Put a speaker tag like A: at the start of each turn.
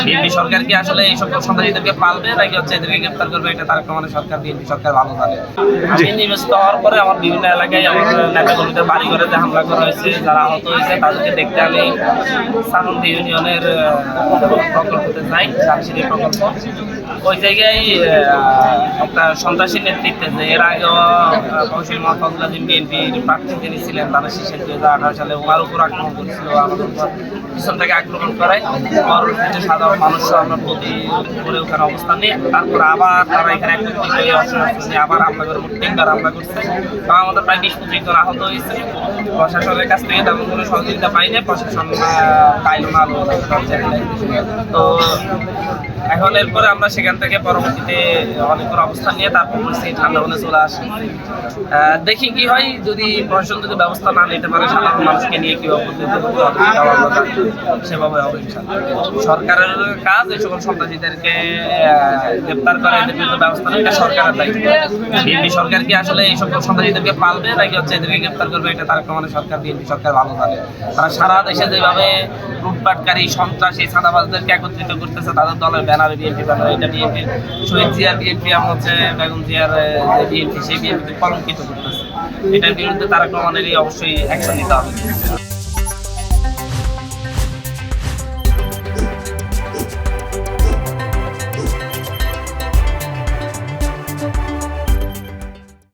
A: BNP সরকার কি আসলে এই সকল সন্ত্রাসীদেরকে পালবে নাকি হচ্ছে এদেরকে গ্রেপ্তার করবে, এটা তারেক রহমানের সরকার বিএনপি সরকার ভালো জানে। আমি নির্বাচিত হওয়ার পরে আমার বিভিন্ন এলাকায় আমার নেতাকর্মীদের বাড়ি ঘরে যে হামলা করা হয়েছে, যারা আহত হয়েছে তাদেরকে দেখতে আমি সানন্দী ইউনিয়নের প্রকল্পতে যাই, জামশিরি প্রকল্প। ওই জায়গায় একটা সন্ত্রাসী নেতৃত্বে যে এর আগেও কৌশল মোহাম্মদ বিএনপির প্রার্থী যিনি ছিলেন তারা শেষে 2018 সালে ওনার উপর আক্রমণ করেছিল, আমাদের উপর পিছন থেকে আক্রমণ করায়। পরবর্তীতে সাধারণ মানুষও আমরা প্রতি করে ওখানে অবস্থান নিয়ে তারপর আবার তারা এখানে আবার হামলা করে তিনবার হামলা করছে এবং আমাদের প্রায় 20-25 জন আহত হয়েছে। প্রশাসনের কাছ থেকে তেমন কোনো সহযোগিতা পাইনি, প্রশাসন পাইল না। তো এখন এরপরে আমরা সেখান থেকে পরবর্তীতে অনেকক্ষণ অবস্থান নিয়ে তারপর পরিস্থিতি ঠান্ডা হলে চলে আসি। দেখি কি হয়, যদি প্রশাসন যদি ব্যবস্থা না নিতে পারে সাধারণ মানুষকে নিয়ে কীভাবে সেভাবে হবে। সরকারের কাজ এই সকল সন্ত্রাসীদেরকে গ্রেপ্তার করে এদের বিরুদ্ধে ব্যবস্থা নেয়, এটা সরকারের দায়িত্ব। বিএনপি সরকার কি আসলে এই সকল সন্ত্রাসীদেরকে পালবে নাকি হচ্ছে এদেরকে গ্রেপ্তার করবে, এটা তারেক রহমানের সরকার বিএনপি সরকার ভালো জানে। তারা সারা দেশে যেভাবে লুটপাটকারী সন্ত্রাসী চাঁদাবাজদেরকে একত্রিত করতেছে, তাদের দলের ব্যানারে বিএনপি ব্যানার, এটা বিএনপি শহীদ জিয়ার বিএনপি হচ্ছে বেগম জিয়ার যে বিএনপি সেই বিএনপিকে কলঙ্কিত করতেছে। এটার বিরুদ্ধে তারেক রহমানেরই অবশ্যই অ্যাকশন নিতে হবে।